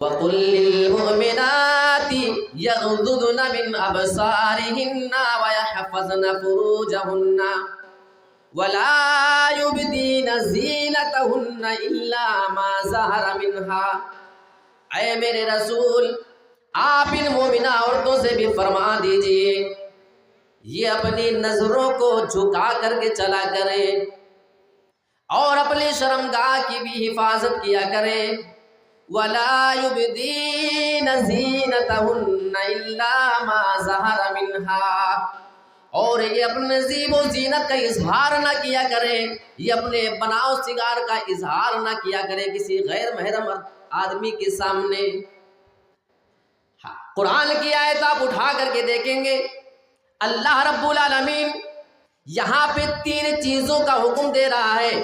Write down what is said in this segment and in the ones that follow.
وَقُلْ لِلْمُؤْمِنَاتِ يَغْضُضْنَ مِنْ أَبْصَارِهِنَّ وَيَحْفَظْنَ فُرُوجَهُنَّ وَلَا يُبْدِينَ زِينَتَهُنَّ إِلَّا مَا ظَهَرَ مِنْهَا۔ اے میرے رسول، آپ ان مومنہ عورتوں سے بھی فرما دیجئے یہ اپنی نظروں کو جھکا کر کے چلا کریں اور اپنی شرمگاہ کی بھی حفاظت کیا کریں۔ وَلَا يُبْدِينَ زِينَتَهُنَّ إِلَّا مَا ظَهَرَ مِنْهَا، اور یہ اپنے زیب و زینت کا اظہار نہ کیا کریں، یہ اپنے بناؤ سنگار کا اظہار نہ کیا کریں کسی غیر محرم آدمی کے سامنے۔ قرآن کی آیت آپ اٹھا کر کے دیکھیں گے، اللہ رب العالمین یہاں پہ 3 چیزوں کا حکم دے رہا ہے۔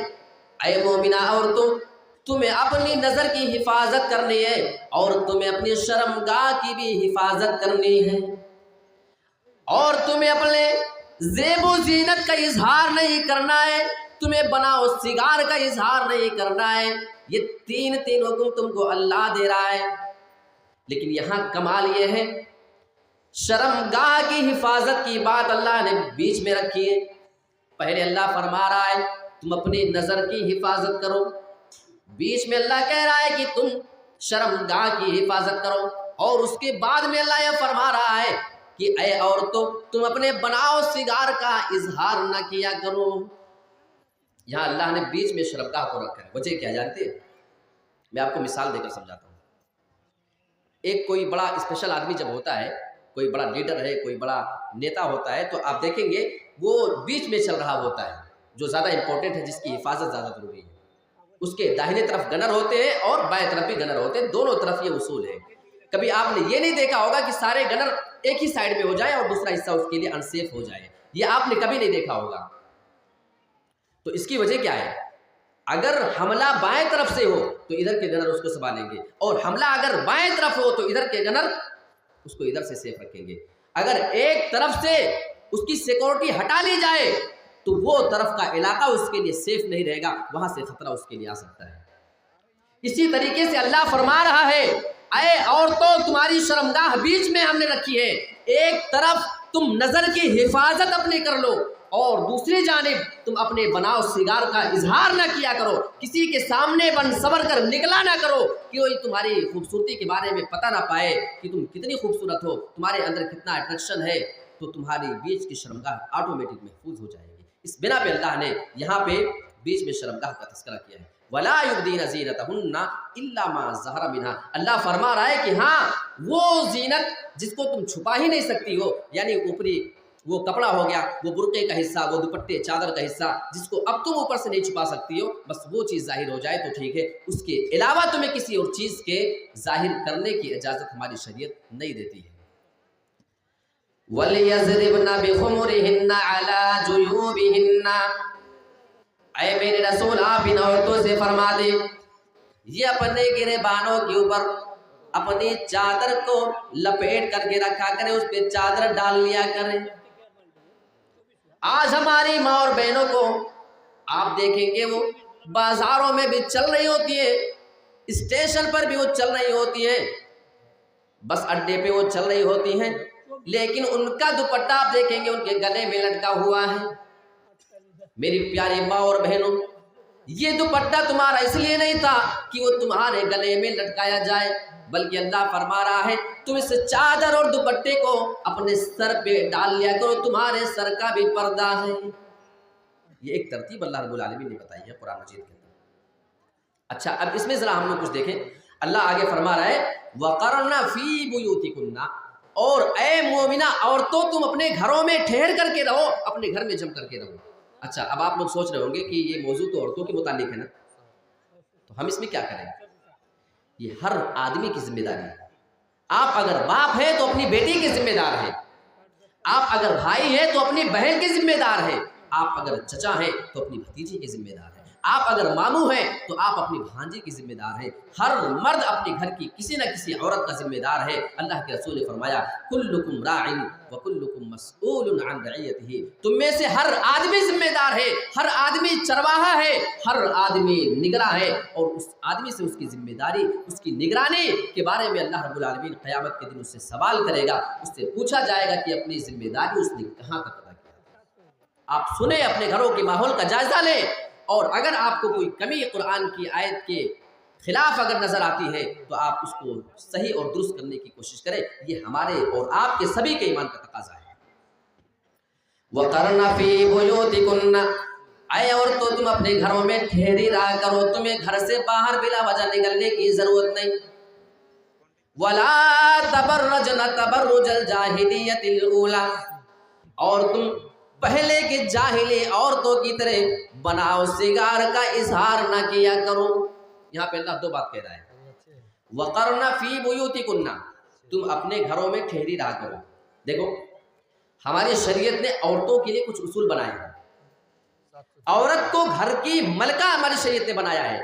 اے مومنہ عورتوں، تمہیں اپنی نظر کی حفاظت کرنی ہے اور تمہیں اپنی شرمگاہ کی بھی حفاظت کرنی ہے، اور تمہیں اپنے زیب و زینت کا اظہار نہیں کرنا ہے، تمہیں بناؤ سگار کا اظہار نہیں کرنا ہے۔ یہ تین حکم تم کو اللہ دے رہا ہے، لیکن یہاں کمال یہ ہے شرمگاہ کی حفاظت کی بات اللہ نے بیچ میں رکھی ہے۔ پہلے اللہ فرما رہا ہے تم اپنی نظر کی حفاظت کرو، بیچ میں اللہ کہہ رہا ہے کہ تم شرمگاہ کی حفاظت کرو، اور اس کے بعد میں اللہ یہ فرما رہا ہے کہ اے عورتوں تم اپنے بناؤ سگار کا اظہار نہ کیا کرو۔ یہاں اللہ نے بیچ میں شرمگاہ کو رکھا ہے، وجہ کیا جانتے ہیں؟ میں آپ کو مثال دے کر سمجھاتا ہوں۔ ایک کوئی بڑا اسپیشل آدمی جب ہوتا ہے، کوئی بڑا لیڈر ہے، کوئی بڑا نیتا ہوتا ہے، تو آپ دیکھیں گے وہ بیچ میں چل رہا ہوتا ہے، جو زیادہ امپورٹنٹ ہے، جس کی حفاظت زیادہ ضروری ہے۔ اس کے داہنے طرف گنر ہوتے ہیں اور بائیں طرف بھی گنر ہوتے ہیں، دونوں طرف یہ اصول ہے۔ کبھی آپ نے یہ نہیں دیکھا ہوگا کہ سارے گنر ایک ہی سائڈ میں ہو جائے اور دوسرا حصہ اس کے لیے انسیف ہو جائے، یہ آپ نے کبھی نہیں دیکھا ہوگا۔ تو اس کی وجہ کیا ہے؟ اگر حملہ بائیں طرف سے ہو تو ادھر کے گنر اس کو سنبھالیں گے، اور حملہ اگر بائیں طرف ہو تو ادھر کے گنر اس کو ادھر سے سیف رکھیں گے۔ اگر ایک طرف سے اس کی سیکورٹی ہٹا لی جائے تو وہ طرف کا علاقہ اس کے لیے سیف نہیں رہے گا، وہاں سے خطرہ اس کے لیے آ سکتا ہے۔ اسی طریقے سے اللہ فرما رہا ہے اے عورتوں تمہاری شرمگاہ بیچ میں ہم نے رکھی ہے، ایک طرف تم نظر کی حفاظت اپنی کر لو اور دوسری جانب تم اپنے بناؤ سگار کا اظہار نہ کیا کرو، کسی کے سامنے بن سور کر نکلا نہ کرو کہ کوئی تمہاری خوبصورتی کے بارے میں پتہ نہ پائے کہ تم کتنی خوبصورت ہو، تمہارے اندر کتنا اٹریکشن ہے، تو تمہاری بیچ کی شرمگاہ آٹومیٹک محفوظ ہو جائے گی۔ اس بنا پہ اللہ نے یہاں پہ بیچ میں شرمگاہ کا تذکرہ کیا ہے۔ وَلَا يُبْدِينَ زِينَتَهُنَّ إِلَّا مَا ظَهَرَ مِنْهَا، اللہ فرما رہا ہے کہ ہاں وہ زینت جس کو تم چھپا ہی نہیں سکتی ہو، یعنی اوپری وہ کپڑا ہو گیا، وہ برقعے کا حصہ، وہ دوپٹے چادر کا حصہ جس کو اب تم اوپر سے نہیں چھپا سکتی ہو، بس وہ چیز ظاہر ہو جائے تو ٹھیک ہے، اس کے علاوہ تمہیں کسی اور چیز کے ظاہر کرنے کی اجازت ہماری شریعت نہیں دیتی ہے۔ وَلْيَضْرِبْنَ بِخُمُرِهِنَّ عَلَى جُيُوبِهِنَّ، اے میرے رسول آپ ان عورتوں سے فرما دے یہ اپنے گریبانوں کے اوپر اپنی چادر کو لپیٹ کر کے رکھا کریں، اس پہ چادر ڈال لیا کریں۔ آج ہماری ماں اور بہنوں کو آپ دیکھیں گے وہ بازاروں میں بھی چل رہی ہوتی ہیں، اسٹیشن پر بھی وہ چل رہی ہوتی ہیں، بس اڈے پہ وہ چل رہی ہوتی ہیں، لیکن ان کا دوپٹہ آپ دیکھیں گے ان کے گلے میں لٹکا ہوا ہے۔ میری پیاری ماں اور بہنوں، یہ دوپٹہ تمہارا اس لیے نہیں تھا کہ وہ تمہارے گلے میں لٹکایا جائے، بلکہ اللہ فرما رہا ہے تم اس چادر اور دوپٹے کو اپنے سر پہ ڈال لیا کرو، تمہارے سر کا بھی پردہ ہے۔ یہ ایک ترتیب اللہ رب العالمین نے بتائی ہے قرآن مجید کے اندر۔ اچھا اب اس میں ذرا ہم لوگ کچھ دیکھیں، اللہ آگے فرما رہا ہے وَقَرْنَ فِي بُيُوتِكُنَّ، اور اے مومنہ عورتوں تم اپنے گھروں میں ٹھہر کر کے رہو، اپنے گھر میں جم کر کے رہو۔ اچھا اب آپ لوگ سوچ رہے ہوں گے کہ یہ موضوع تو عورتوں کے متعلق ہے نا، تو ہم اس میں کیا کریں؟ یہ ہر آدمی کی ذمہ داری ہے۔ آپ اگر باپ ہیں تو اپنی بیٹی کے ذمہ دار ہیں، آپ اگر بھائی ہیں تو اپنی بہن کے ذمہ دار ہیں، آپ اگر چچا ہیں تو اپنی بھتیجی کے ذمہ دار ہیں، آپ اگر ماموں ہیں تو آپ اپنی بھانجی کی ذمہ دار ہیں. ہر مرد اپنے گھر کی کسی نہ کسی عورت کا ذمہ دار ہے. اللہ کے رسول نے فرمایا کلکم راع وکلکم مسئول عن رعیتہ. تم میں سے ہر آدمی ذمہ دار ہے، ہر آدمی چرواہا ہے، ہر آدمی نگراں ہے، اور اس آدمی سے اس کی ذمہ داری، اس کی نگرانی کے بارے میں اللہ رب العالمین قیامت کے دن اس سے سوال کرے گا. اس سے پوچھا جائے گا کہ اپنی ذمہ داری اس نے کہاں تک ادا کیا. آپ سنیں، اپنے گھروں کے ماحول کا جائزہ لیں، اور اگر آپ کو کوئی کمی قرآن کی آیت کے خلاف اگر نظر آتی ہے تو آپ اس کو صحیح اور درست کرنے کی کوشش کریں. یہ ہمارے اور آپ کے سبھی کے ایمان کا تقاضا ہے. وَقَرْنَ فِي بُيُوتِكُنَّ، اے عورتوں تم اپنے گھروں میں ٹھہری رہا کرو، تمہیں گھر سے باہر بلا وجہ نکلنے کی ضرورت نہیں. وَلَا تَبَرَّجْنَ تَبَرُّجَ الْجَاهِلِيَّةِ الْأُولَىٰ، اور تم پہلے کے جاہلی عورتوں کی طرح بناؤ سگار کا اظہار نہ کیا کرو. یہاں پہ اللہ دو بات کہہ رہا ہے. وَقَرْنَ فِي بُيُوتِكُنَّ، تم اپنے گھروں میں ٹھہری رہا کرو. دیکھو ہماری شریعت نے عورتوں کے لیے کچھ اصول بنائے ہیں. عورت کو گھر کی ملکہ ہماری شریعت نے بنایا ہے.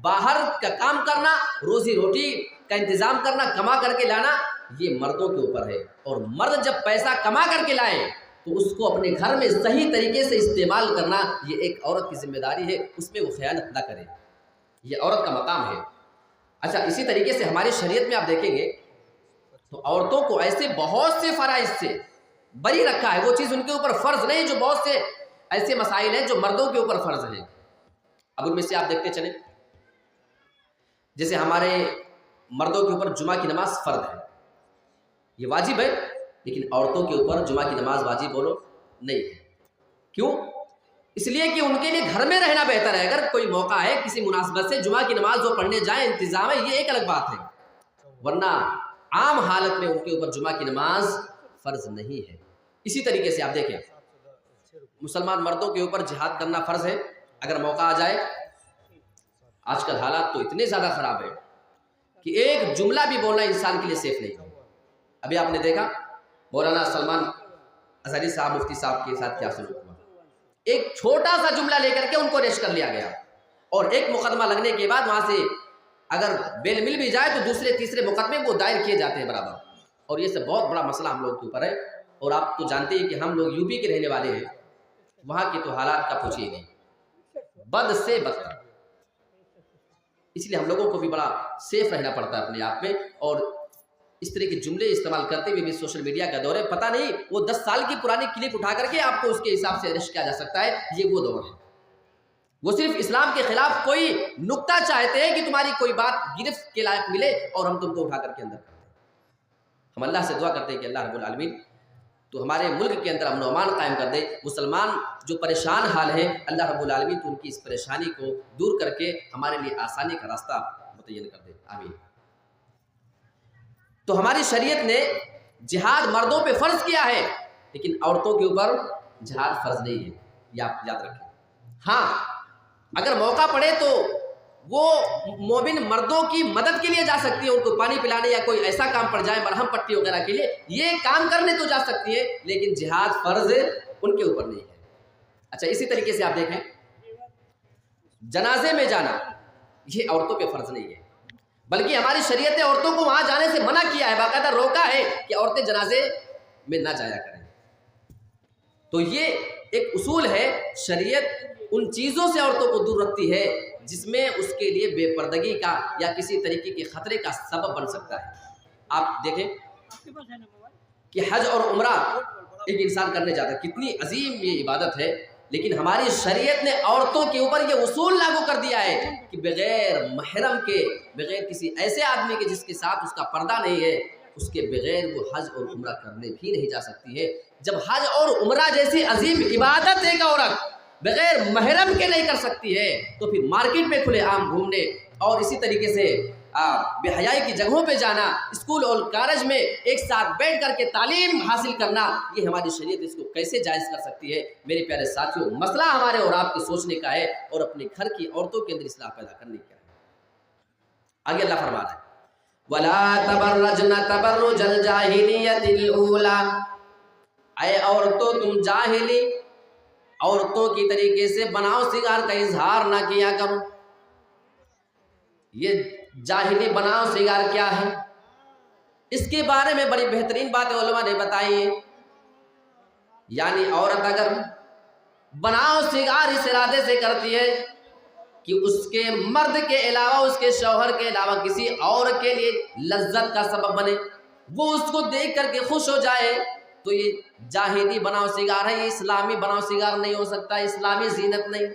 باہر کا کام کرنا، روزی روٹی کا انتظام کرنا، کما کر کے لانا، یہ مردوں کے اوپر ہے. اور مرد جب پیسہ کما کر کے لائے تو اس کو اپنے گھر میں صحیح طریقے سے استعمال کرنا یہ ایک عورت کی ذمہ داری ہے. اس میں وہ خیانت نہ کرے، یہ عورت کا مقام ہے. اچھا، اسی طریقے سے ہماری شریعت میں آپ دیکھیں گے تو عورتوں کو ایسے بہت سے فرائض سے بری رکھا ہے. وہ چیز ان کے اوپر فرض نہیں جو بہت سے ایسے مسائل ہیں جو مردوں کے اوپر فرض ہیں. اب ان میں سے آپ دیکھتے چلیں، جیسے ہمارے مردوں کے اوپر جمعہ کی نماز فرض ہے، یہ واجب ہے. لیکن عورتوں کے اوپر جمعہ کی نماز واجب بولو نہیں ہے. کیوں؟ اس لیے کہ ان کے لیے گھر میں رہنا بہتر ہے. اگر کوئی موقع ہے کسی مناسبت سے جمعہ کی نماز وہ پڑھنے جائیں، انتظام ہے، یہ ایک الگ بات ہے. ورنہ عام حالت میں ان کے اوپر جمعہ کی نماز فرض نہیں ہے. اسی طریقے سے آپ دیکھیں مسلمان مردوں کے اوپر جہاد کرنا فرض ہے اگر موقع آ جائے. آج کل حالات تو اتنے زیادہ خراب ہے کہ ایک جملہ بھی بولنا انسان کے لیے سیف نہیں. ابھی آپ نے دیکھا مولانا سلمان اظہری صاحب مفتی صاحب کے ساتھ کیا سلوک ہوا. ایک چھوٹا سا جملہ لے کر کے ان کو ریسٹ کر لیا گیا، اور ایک مقدمہ لگنے کے بعد وہاں سے اگر بیل مل بھی جائے تو دوسرے تیسرے مقدمے وہ دائر کیے جاتے ہیں برابر. اور یہ سب بہت بڑا مسئلہ ہم لوگ کے اوپر ہے. اور آپ تو جانتے ہیں کہ ہم لوگ یو پی کے رہنے والے ہیں، وہاں کے تو حالات کا پوچھیے نہیں، بد سے بدتر. اس لیے ہم لوگوں کو بھی بڑا سیف رہنا پڑتا ہے اپنے آپ میں. اور اس طرح کے جملے استعمال کرتے ہوئے بھی سوشل میڈیا کا دور ہے. پتہ نہیں وہ 10 سال کی پرانی کلپ اٹھا کر کے آپ کو اس کے حساب سے ارسٹ کیا جا سکتا ہے. یہ وہ دور ہے. وہ صرف اسلام کے خلاف کوئی نکتہ چاہتے ہیں کہ تمہاری کوئی بات گرفت کے لائق ملے اور ہم تم کو اٹھا کر کے اندر کرتے ہیں. ہم اللہ سے دعا کرتے ہیں کہ اللہ رب العالمین تو ہمارے ملک کے اندر امن و امان قائم کر دے. مسلمان جو پریشان حال ہیں اللہ رب العالمین تو ان کی اس پریشانی کو دور کر کے ہمارے لیے آسانی کا راستہ متعین کر دے. آمین. تو ہماری شریعت نے جہاد مردوں پہ فرض کیا ہے لیکن عورتوں کے اوپر جہاد فرض نہیں ہے. یہ آپ یاد رکھیں. ہاں اگر موقع پڑے تو وہ مومن مردوں کی مدد کے لیے جا سکتی ہے، ان کو پانی پلانے یا کوئی ایسا کام پڑ جائے مرہم پٹی وغیرہ کے لیے، یہ کام کرنے تو جا سکتی ہے لیکن جہاد فرض ان کے اوپر نہیں ہے. اچھا، اسی طریقے سے آپ دیکھیں جنازے میں جانا یہ عورتوں پہ فرض نہیں ہے، بلکہ ہماری شریعت نے عورتوں کو وہاں جانے سے منع کیا ہے، باقاعدہ روکا ہے کہ عورتیں جنازے میں نہ جایا کریں. تو یہ ایک اصول ہے. شریعت ان چیزوں سے عورتوں کو دور رکھتی ہے جس میں اس کے لیے بے پردگی کا یا کسی طریقے کے خطرے کا سبب بن سکتا ہے. آپ دیکھیں کہ حج اور عمرہ ایک انسان کرنے جاتا ہے، کتنی عظیم یہ عبادت ہے، لیکن ہماری شریعت نے عورتوں کے اوپر یہ اصول لاگو کر دیا ہے کہ بغیر محرم کے، بغیر کسی ایسے آدمی کے جس کے ساتھ اس کا پردہ نہیں ہے، اس کے بغیر وہ حج اور عمرہ کرنے بھی نہیں جا سکتی ہے. جب حج اور عمرہ جیسی عظیم عبادت ایک عورت بغیر محرم کے نہیں کر سکتی ہے تو پھر مارکیٹ میں کھلے عام گھومنے اور اسی طریقے سے بے حیائی کی جگہوں پہ جانا، اسکول اور کالج میں ایک ساتھ بیٹھ کر کے تعلیم حاصل کرنا، یہ ہماری شریعت اس کو کیسے جائز کر سکتی ہے؟ میرے پیارے ساتھیوں، مسئلہ ہمارے اور آپ کے سوچنے کا ہے اور اپنے گھر کی عورتوں کے اندر اصلاح پیدا کرنے کا ہے. آگے اللہ فرماتا ہے وَلَا تَبَرَّجْنَ تَبَرُّجَ الْجَاهِلِيَّةِ الْأُولَىٰ، اے عورتوں تم جاہلی عورتوں کی طریقے سے بناؤ سنگار کا اظہار نہ کیا کرو۔ یہ جاہلی بناؤ سنگار کیا ہے؟ اس کے بارے میں بڑی بہترین باتیں علماء نے بتائی ہیں۔ یعنی عورت اگر بناؤ سنگار اس ارادے سے کرتی ہے کہ اس کے مرد کے علاوہ، اس کے شوہر کے علاوہ کسی اور کے لیے لذت کا سبب بنے، وہ اس کو دیکھ کر کے خوش ہو جائے، تو یہ جاہلی بناؤ سنگار ہے، یہ اسلامی بناؤ سنگار نہیں ہو سکتا، اسلامی زینت نہیں۔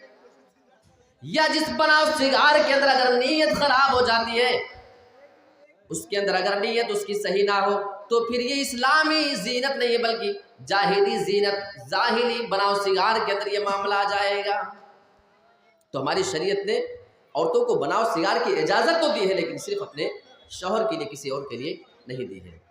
یا جس بناؤ سنگار کے اندر اگر نیت خراب ہو جاتی ہے، اس کے اندر اگر نیت اس کی صحیح نہ ہو، تو پھر یہ اسلامی زینت نہیں ہے بلکہ جاہلی زینت، ظاہری بناؤ سنگار کے اندر یہ معاملہ آ جائے گا۔ تو ہماری شریعت نے عورتوں کو بناؤ سنگار کی اجازت تو دی ہے، لیکن صرف اپنے شوہر کے لیے، کسی اور کے لیے نہیں دی ہے۔